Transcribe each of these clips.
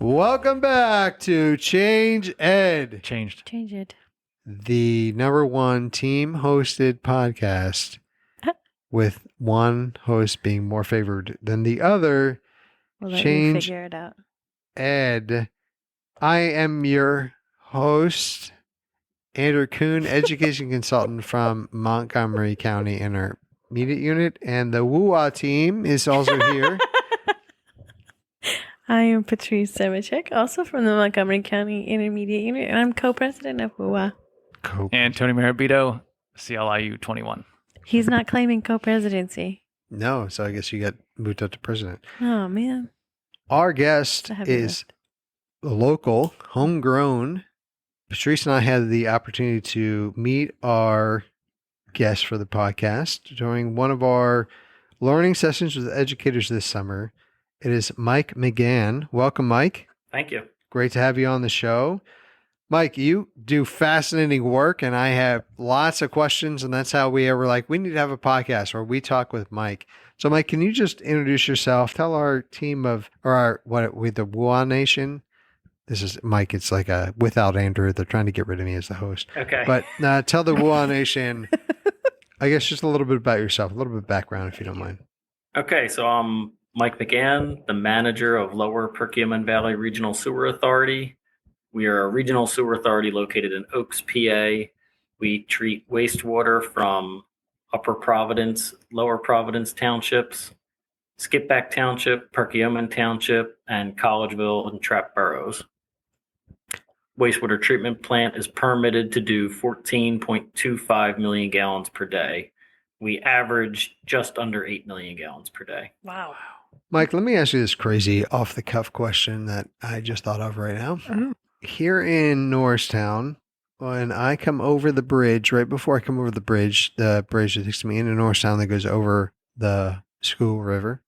Welcome back to Change Ed. Change it. The #1 team-hosted podcast with one host being more favored than the other. We'll let you Change figure it out. Ed. I am your host, Andrew Kuhn, education consultant from Montgomery County Intermediate Unit, and the WUA team is also here. I am Patrice Semichek, also from the Montgomery County Intermediate Unit, and I'm co-president of WUA. And Tony Marabito, CLIU 21. He's not claiming co-presidency. No, so I guess you got moved up to president. Oh, man. Our guest It's a heavy is lift. local, homegrown. Patrice and I had the opportunity to meet our guest for the podcast during one of our learning sessions with educators this summer. It is Mike McGann. Welcome, Mike. Thank you. Great to have you on the show. Mike, you do fascinating work, and I have lots of questions, and that's how we were like, we need to have a podcast where we talk with Mike. So, Mike, can you just introduce yourself? Tell our team with the WUA Nation. This is Mike. It's like without Andrew. They're trying to get rid of me as the host. Okay. But tell the WUA Nation, I guess, just a little bit about yourself, a little bit of background, if you don't mind. Okay, so I'm Mike McGann, the manager of Lower Perkiomen Valley Regional Sewer Authority. We are a regional sewer authority located in Oaks, PA. We treat wastewater from Upper Providence, Lower Providence townships, Skipback Township, Perkiomen Township, and Collegeville and Trapp boroughs. Wastewater treatment plant is permitted to do 14.25 million gallons per day. We average just under 8 million gallons per day. Wow. Mike, let me ask you this crazy off-the-cuff question that I just thought of right now. Mm-hmm. Here in Norristown, when I come over the bridge, right before I come over the bridge that takes me into Norristown that goes over the School River,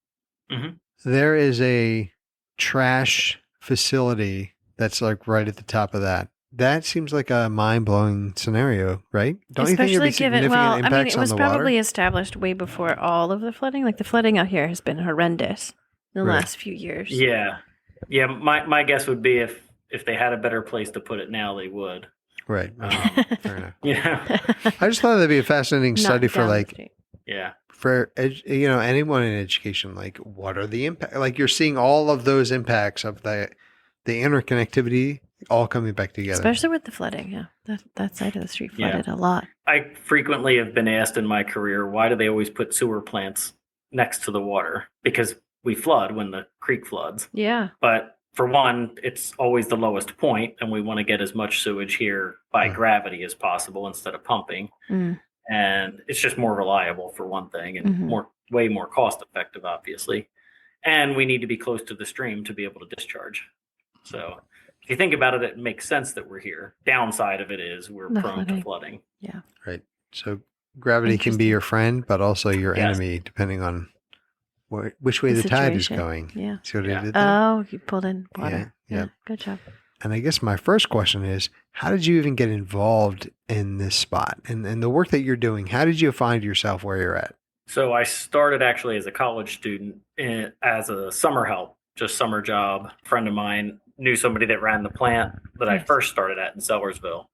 there is a trash facility that's like right at the top of that. That seems like a mind-blowing scenario, right? Don't you think there'd be significant impacts it was on the water? probably established way before all of the flooding. Like the flooding out here has been horrendous in the last few years. Yeah. My guess would be if they had a better place to put it now, they would. Right. Fair enough. Yeah. I just thought that'd be a fascinating study for Yeah. for anyone in education. Like, what are the impact? Like, you're seeing all of those impacts of the interconnectivity all coming back together. Especially with the flooding, yeah. That side of the street flooded a lot. I frequently have been asked in my career, why do they always put sewer plants next to the water? Because we flood when the creek floods. Yeah. But for one, it's always the lowest point, and we want to get as much sewage here by gravity as possible instead of pumping. Mm. And it's just more reliable for one thing, and way more cost effective, obviously. And we need to be close to the stream to be able to discharge. So if you think about it, it makes sense that we're here. Downside of it is we're prone to flooding. Yeah. Right. So gravity can be your friend, but also your enemy, depending on which way the tide is going. Yeah. See what I did there? Oh, you pulled in water. Yeah. Good job. And I guess my first question is, how did you even get involved in this spot and the work that you're doing? How did you find yourself where you're at? So I started actually as a college student as a summer help, just summer job. A friend of mine knew somebody that ran the plant that I first started at in Sellersville,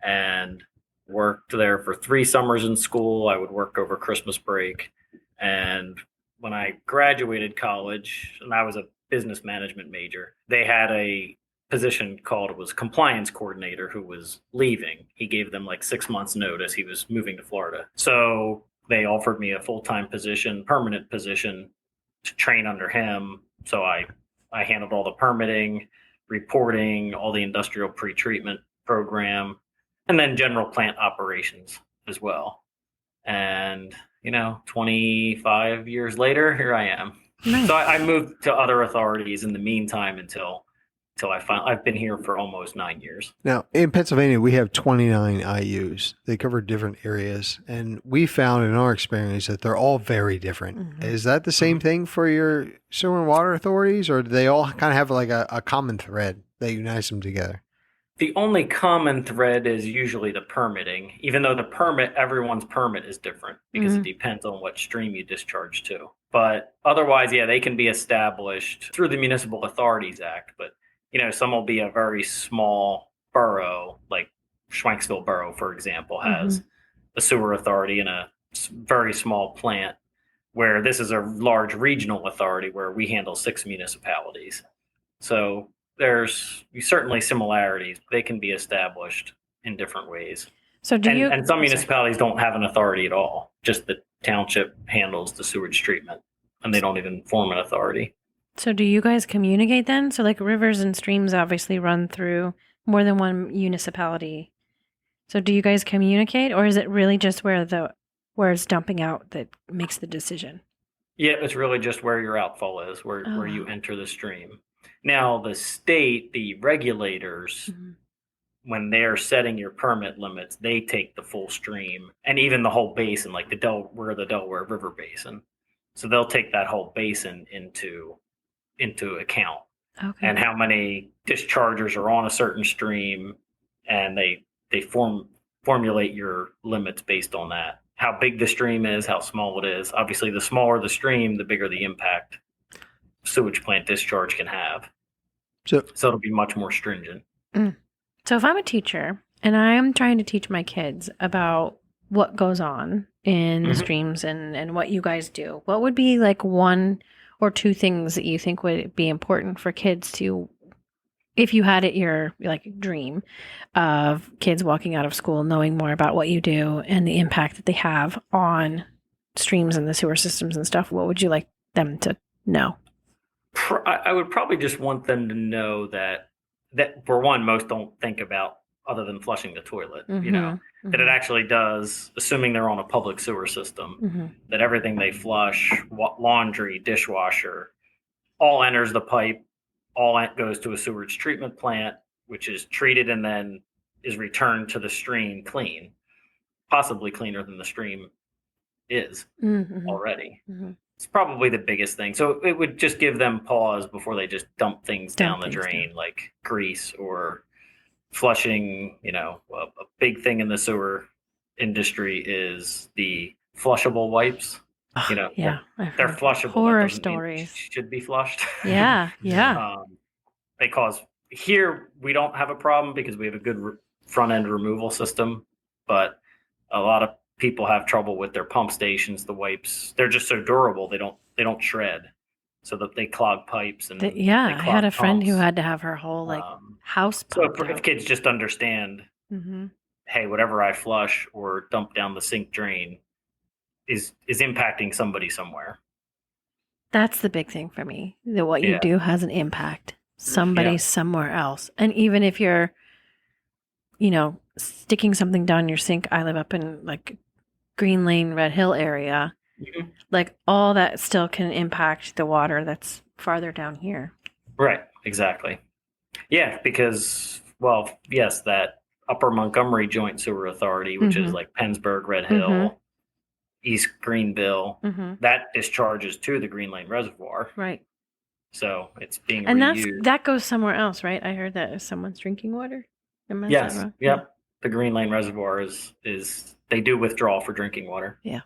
and worked there for 3 summers in school. I would work over Christmas break. And when I graduated college, and I was a business management major, they had a position was compliance coordinator who was leaving. He gave them like 6 months notice. He was moving to Florida. So they offered me a full-time position, permanent position to train under him. So I handled all the permitting, reporting, all the industrial pretreatment program, and then general plant operations as well. And, 25 years later, here I am. Nice. So I moved to other authorities in the meantime until I've been here for almost 9 years. Now, in Pennsylvania, we have 29 IUs. They cover different areas. And we found in our experience that they're all very different. Mm-hmm. Is that the same thing for your sewer and water authorities, or do they all kind of have like a common thread that unites them together? The only common thread is usually the permitting, even though everyone's permit is different because it depends on what stream you discharge to. But otherwise, they can be established through the Municipal Authorities Act. But, some will be a very small borough, like Schwanksville Borough, for example, has a sewer authority and a very small plant, where this is a large regional authority where we handle 6 municipalities. So there's certainly similarities. They can be established in different ways. So and some municipalities don't have an authority at all. Just the township handles the sewage treatment, and they don't even form an authority. So do you guys communicate then? So like rivers and streams obviously run through more than one municipality. So do you guys communicate, or is it really just where it's dumping out that makes the decision? Yeah, it's really just where your outfall is, where you enter the stream. Now, the state, the regulators, when they're setting your permit limits, they take the full stream and even the whole basin, like the Delaware River Basin. So they'll take that whole basin into account. Okay. And how many dischargers are on a certain stream, and they formulate your limits based on that. How big the stream is, how small it is. Obviously, the smaller the stream, the bigger the impact sewage plant discharge can have. So it'll be much more stringent. So if I'm a teacher and I'm trying to teach my kids about what goes on in the streams and what you guys do, what would be like one or two things that you think would be important for kids to, if you had it your like dream of kids walking out of school knowing more about what you do and the impact that they have on streams and the sewer systems and stuff, what would you like them to know? I would probably just want them to know that for one, most don't think about other than flushing the toilet, that it actually does, assuming they're on a public sewer system, that everything they flush, laundry, dishwasher, all enters the pipe, all goes to a sewage treatment plant, which is treated and then is returned to the stream clean, possibly cleaner than the stream is already. It's probably the biggest thing. So it would just give them pause before they just dump things down the drain, like grease or flushing. A big thing in the sewer industry is the flushable wipes. Yeah, they're flushable. Horror stories. Should be flushed. Yeah. They cause, here we don't have a problem because we have a good front end removal system, but a lot of people have trouble with their pump stations. The wipes, they're just so durable, they don't shred, so that they clog pipes and I had a friend who had to have her whole house pumped so if kids just understand, hey, whatever I flush or dump down the sink drain is impacting somebody somewhere. That's the big thing for me, that what you do has an impact somebody somewhere else. And even if you're sticking something down your sink, I live up in like Green Lane, Red Hill area, like all that still can impact the water that's farther down here. Right, exactly. Yeah, because, well, yes, that Upper Montgomery Joint Sewer Authority, which is like Pennsburg, Red Hill, East Greenville, that discharges to the Green Lane Reservoir. Right. So it's being reused. That goes somewhere else, right? I heard that is someone's drinking water. Yes. Yep. The Green Lane Reservoir is they do withdraw for drinking water. Yeah.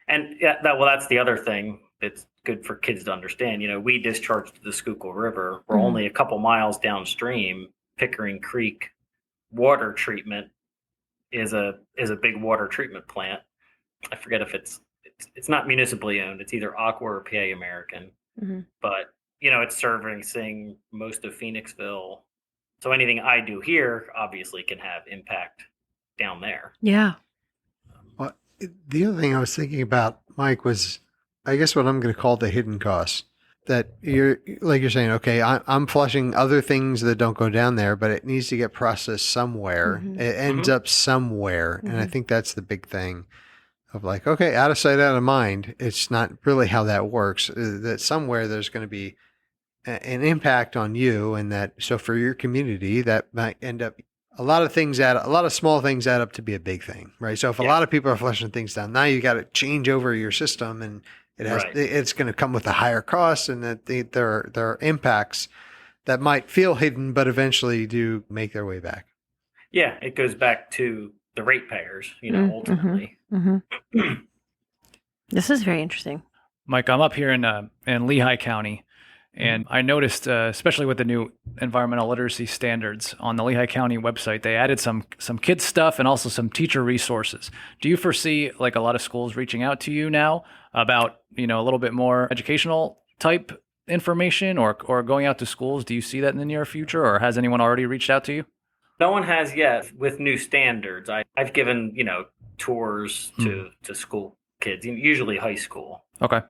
And that's the other thing that's good for kids to understand. We discharge to the Schuylkill River. We're only a couple miles downstream. Pickering Creek water treatment is a big water treatment plant. I forget if it's not municipally owned. It's either Aqua or PA American. But it's servicing most of Phoenixville. So anything I do here obviously can have impact down there. Yeah. Well, the other thing I was thinking about, Mike, was I guess what I'm going to call the hidden costs. That you're saying, okay, I'm flushing other things that don't go down there, but it needs to get processed somewhere. It ends up somewhere. And I think that's the big thing of like, okay, out of sight, out of mind. It's not really how that works. That somewhere there's going to be an impact on you, and that so for your community that might end up a lot of small things add up to be a big thing, right? So if a lot of people are flushing things down, now you got to change over your system, and it's going to come with a higher cost, and that there are impacts that might feel hidden, but eventually do make their way back. Yeah, it goes back to the ratepayers, ultimately. This is very interesting. Mike, I'm up here in Lehigh County, And I noticed, especially with the new environmental literacy standards on the Lehigh County website, they added some kids stuff and also some teacher resources. Do you foresee like a lot of schools reaching out to you now about, a little bit more educational type information or going out to schools? Do you see that in the near future, or has anyone already reached out to you? No one has yet with new standards. I've given, tours to school kids, usually high school. Okay.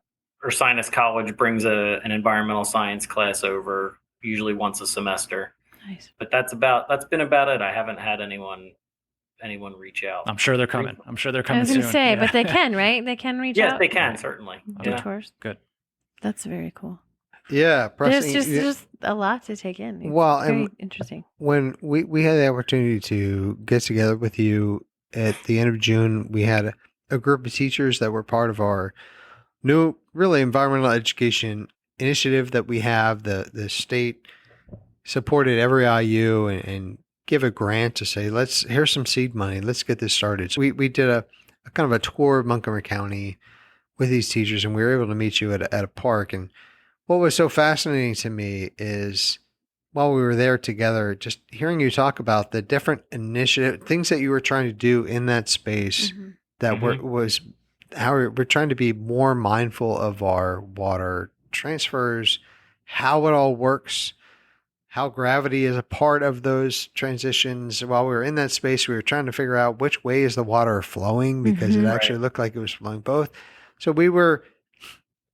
Ursinus College brings an environmental science class over usually once a semester. Nice. But that's been about it. I haven't had anyone reach out. I'm sure they're coming. I'm sure they're coming I was going soon. to say, Yeah. but they can, right? They can reach out. Yes, they can, certainly. Do Yeah. tours. Good. That's very cool. Yeah, There's just a lot to take in. It's Well, very and interesting. when we had the opportunity to get together with you at the end of June, we had a group of teachers that were part of our new, really environmental education initiative that we have. The state supported every IU and give a grant to say, here's some seed money. Let's get this started. So we did a kind of a tour of Montgomery County with these teachers, and we were able to meet you at a park. And what was so fascinating to me is while we were there together, just hearing you talk about the different initiative things that you were trying to do in that space that was how we're trying to be more mindful of our water transfers, how it all works, how gravity is a part of those transitions. While we were in that space, we were trying to figure out which way is the water flowing because it actually looked like it was flowing both. So we were,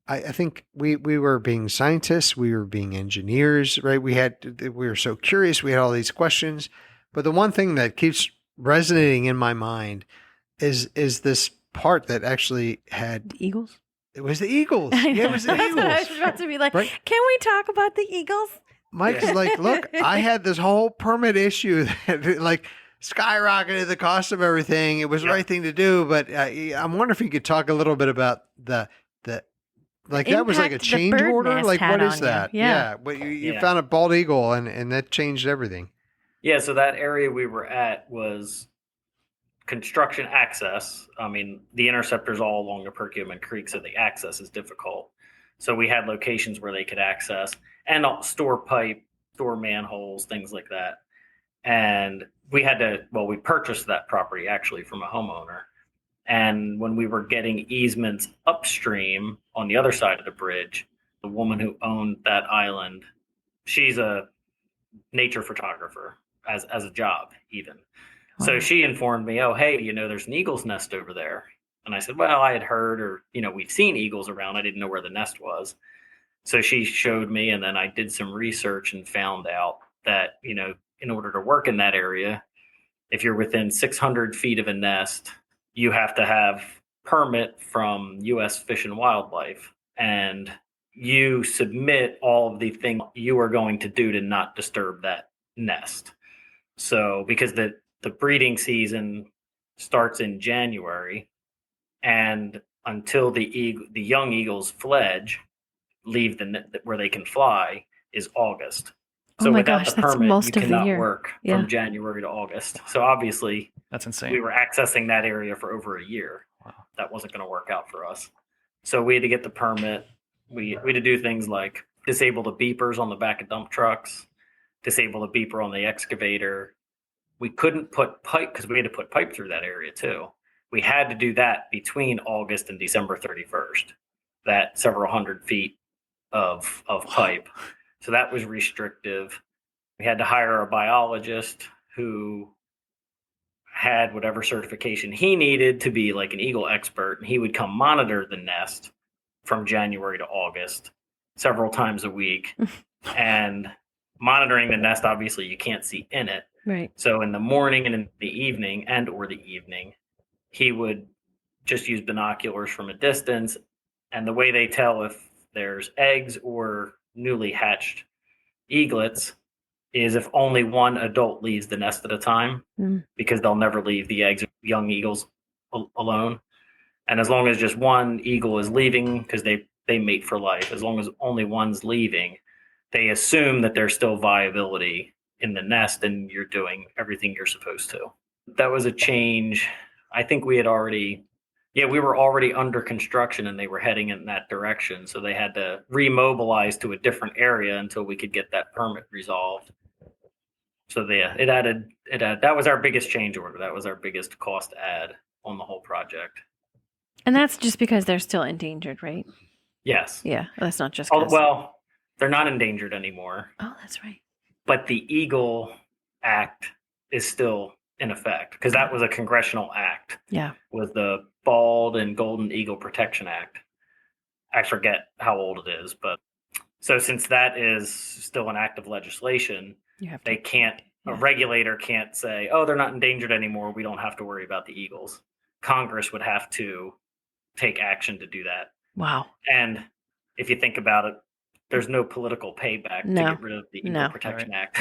I think we were being scientists, we were being engineers, right? We were so curious, we had all these questions. But the one thing that keeps resonating in my mind is this part that actually had The Eagles? it was the Eagles. Yeah, it was the That's Eagles. what I was about to be like, Right? can we talk about the Eagles? Mike is like, look, I had this whole permit issue that like skyrocketed the cost of everything. It was the right thing to do, but I'm wondering if you could talk a little bit about the like that was like a impact the change bird order. nest Like had what is on you. that? Yeah. But you found a bald eagle, and that changed everything. Yeah, so that area we were at was construction access. I mean, the interceptor's all along the Perkiomen Creek, so the access is difficult. So we had locations where they could access and store pipe, store manholes, things like that. And we purchased that property actually from a homeowner. And when we were getting easements upstream on the other side of the bridge, the woman who owned that island, she's a nature photographer as a job even. Wow. So she informed me, oh, hey, there's an eagle's nest over there. And I said, well, I had heard, or, we've seen eagles around. I didn't know where the nest was. So she showed me, and then I did some research and found out that, in order to work in that area, if you're within 600 feet of a nest, you have to have permit from U.S. Fish and Wildlife, and you submit all of the things you are going to do to not disturb that nest. So because the breeding season starts in January, and until the young eagles fledge, leave where they can fly, is August. So without the permit, you cannot work from January to August. So obviously, that's insane. We were accessing that area for over a year. Wow. That wasn't going to work out for us. So we had to get the permit. We had to do things like disable the beepers on the back of dump trucks, disable the beeper on the excavator. We couldn't put pipe because we had to put pipe through that area too. We had to do that between August and December 31st, that several hundred feet of pipe. So that was restrictive. We had to hire a biologist who had whatever certification he needed to be like an eagle expert. And he would come monitor the nest from January to August several times a week. And monitoring the nest, obviously you can't see in it. Right. So in the morning and in the evening he would just use binoculars from a distance. And the way they tell if there's eggs or newly hatched eaglets is if only one adult leaves the nest at a time, because they'll never leave the eggs of young eagles alone. And as long as just one eagle is leaving, because they mate for life, as long as only one's leaving, they assume that there's still viability in the nest and you're doing everything you're supposed to. That was a change. I think we had already Yeah, we were already under construction and they were heading in that direction. So they had to remobilize to a different area until we could get that permit resolved. So that was our biggest change order. That was our biggest cost add on the whole project. And that's just because they're still endangered, right? Yes. Yeah, that's not just. Well, they're not endangered anymore. Oh, that's right. But the Eagle Act is still in effect because that was a congressional act. Yeah. Was the Bald and Golden Eagle Protection Act. I forget how old it is, but so since that is still an act of legislation, they can't, a regulator can't say, oh, they're not endangered anymore. We don't have to worry about the eagles. Congress would have to take action to do that. Wow. And if you think about it, there's no political payback to get rid of the Eagle Protection Act.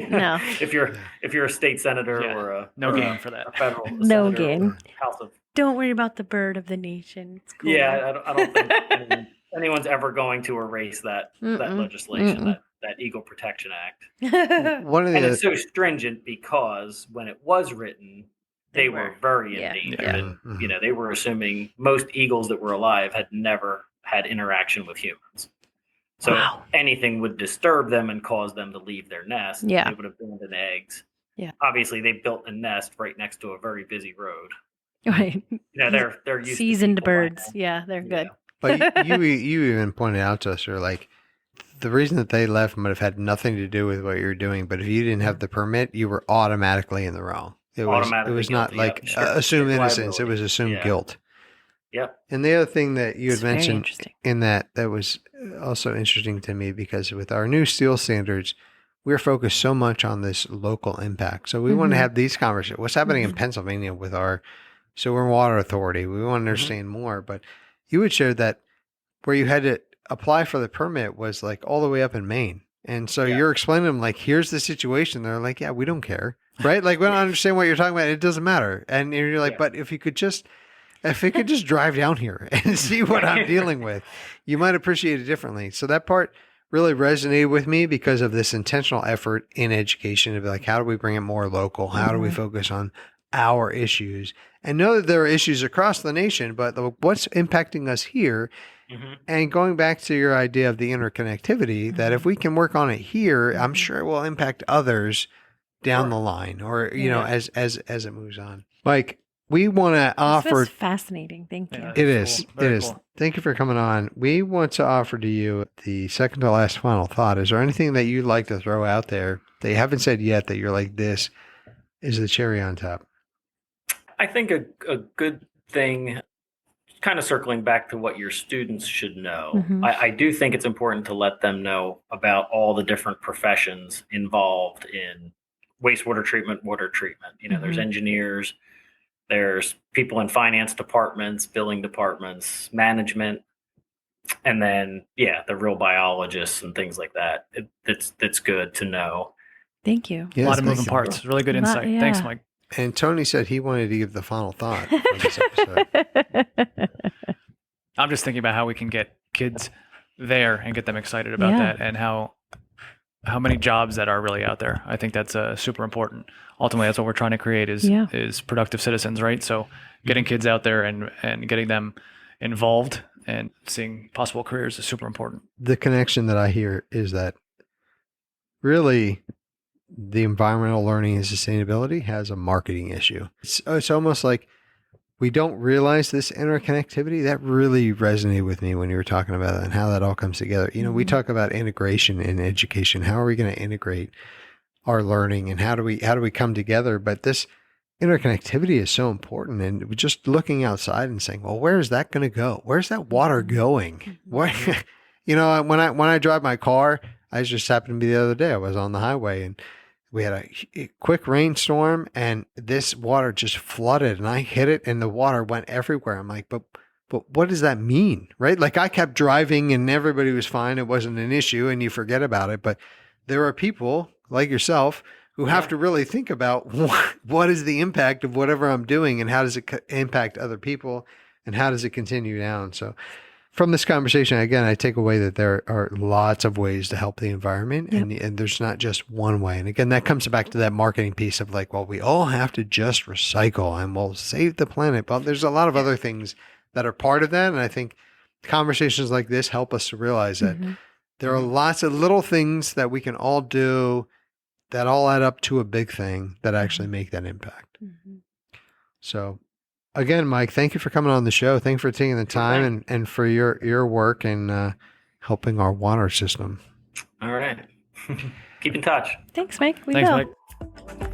No. If you're a state senator or no gain for that. A federal no gain. House of. Don't worry about the bird of the nation. It's cool. Yeah, I don't think anyone's ever going to erase that legislation, that Eagle Protection Act. And it's so stringent because when it was written, they were very endangered. Yeah. And, they were assuming most eagles that were alive had never had interaction with humans. So anything would disturb them and cause them to leave their nest. Yeah. They would abandon eggs. Yeah. Obviously, they built a nest right next to a very busy road. Right. They're used seasoned to birds. Yeah, they're good. But you even pointed out to us, you're like, the reason that they left might have had nothing to do with what you're doing, but if you didn't have the permit, you were automatically in the wrong. It was not like assume innocence; it was assumed guilt. Yep. And the other thing that you had mentioned in that was also interesting to me because with our new steel standards, we're focused so much on this local impact. So we want to have these conversations. What's happening in Pennsylvania with our Sewer and Water Authority? We want to understand more. But you would share that where you had to apply for the permit was like all the way up in Maine. And so you're explaining to them, like, here's the situation. They're like, yeah, we don't care. Right? Like, we don't understand what you're talking about. It doesn't matter. And you're like, but if it could just drive down here and see what I'm dealing with, you might appreciate it differently. So that part really resonated with me because of this intentional effort in education to be like, how do we bring it more local? How do we focus on our issues and know that there are issues across the nation, but what's impacting us here? And going back to your idea of the interconnectivity, that if we can work on it here, I'm sure it will impact others down the line or, as it moves on. Mike, we want to offer. This is fascinating. Thank you. It is. It is. Cool. Thank you for coming on. We want to offer to you the second to last final thought. Is there anything that you'd like to throw out there that you haven't said yet that you're like, this is the cherry on top? I think a good thing, kind of circling back to what your students should know, I do think it's important to let them know about all the different professions involved in wastewater treatment, water treatment. There's engineers, there's people in finance departments, billing departments, management, and then, the real biologists and things like that. That's good to know. Thank you. Yes, a lot of moving parts. Really good insight. Thanks, Mike. And Tony said he wanted to give the final thought for this episode. I'm just thinking about how we can get kids there and get them excited about that and how many jobs that are really out there. I think that's super important. Ultimately, that's what we're trying to create is productive citizens, right? So getting kids out there and getting them involved and seeing possible careers is super important. The connection that I hear is that really the environmental learning and sustainability has a marketing issue. It's almost like we don't realize this interconnectivity. That really resonated with me when you were talking about it and how that all comes together. We talk about integration in education. How are we going to integrate our learning and how do we come together? But this interconnectivity is so important. And just looking outside and saying, well, where is that going to go? Where's that water going? Where, when I drive my car, I just happened to be the other day, I was on the highway and we had a quick rainstorm and this water just flooded and I hit it and the water went everywhere. I'm like, but what does that mean? Right? Like I kept driving and everybody was fine. It wasn't an issue and you forget about it. But there are people like yourself who have to really think about what is the impact of whatever I'm doing and how does it impact other people and how does it continue down? So from this conversation, again, I take away that there are lots of ways to help the environment, and there's not just one way. And again, that comes back to that marketing piece of like, well, we all have to just recycle and we'll save the planet. But there's a lot of other things that are part of that. And I think conversations like this help us to realize that there are lots of little things that we can all do that all add up to a big thing that actually make that impact. So again, Mike, thank you for coming on the show. Thank you for taking the time and for your work and helping our water system. All right. Keep in touch. Thanks, Mike. Thanks, Mike.